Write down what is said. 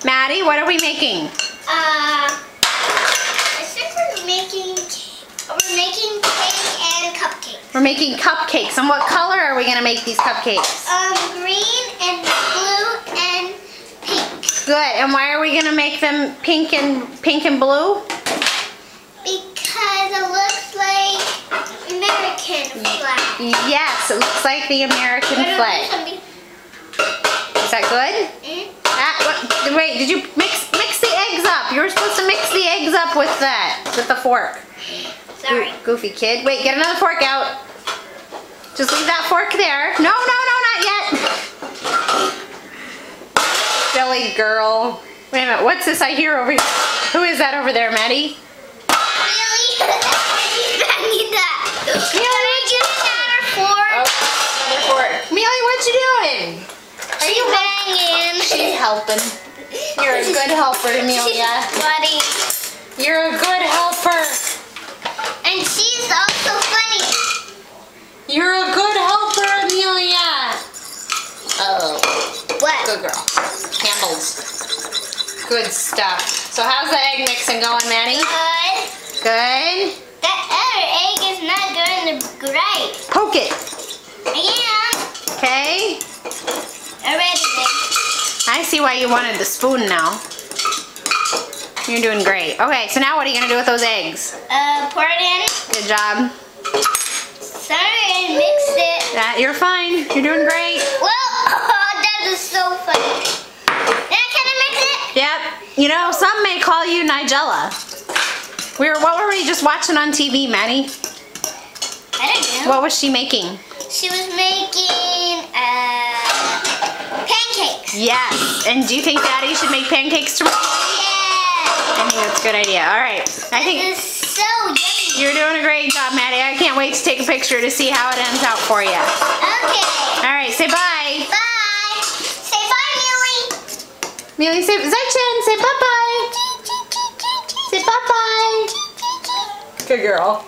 Maddie, what are we making? I think we're making cake and cupcakes. We're making cupcakes. And what color are we going to make these cupcakes? Green and blue and pink. Good. And why are we going to make them pink and blue? Because it looks like American flag. Yes, it looks like the American flag. Is that good? Wait, did you mix the eggs up? You were supposed to mix the eggs up with the fork. Sorry. Goofy kid. Wait, get another fork out. Just leave that fork there. No, not yet. Silly girl. Wait a minute, what's this I hear over here? Who is that over there, Maddie? Really? I need that. Can I get another fork? Oh, another fork. Mealy, what you doing? Are you banging? She's helping. You're a good helper, Amelia. Buddy. You're a good helper. And she's also funny. You're a good helper, Amelia. Oh. What? Good girl. Handles. Good stuff. So how's the egg mixing going, Maddie? Good. Good. That other egg is not doing the great. Poke it. Yeah. Okay. Already did. I see why you wanted the spoon now. You're doing great. Okay, so now what are you going to do with those eggs? Pour it in. Good job. Sorry, I mixed it. You're fine. You're doing great. Well, that is so funny. Now can I mix it? Yep. You know, some may call you Nigella. What were we just watching on TV, Maddie? I don't know. What was she making? She was making pancakes. Yes. And do you think Daddy should make pancakes tomorrow? Yeah. I think that's a good idea. All right. I think This is so yummy. you're doing a great job, Maddie. I can't wait to take a picture to see how it ends out for you. Okay. All right. Say bye. Bye. Say bye, Millie. Mealy, say Zai-chan. Say bye-bye. Say bye-bye. Good girl.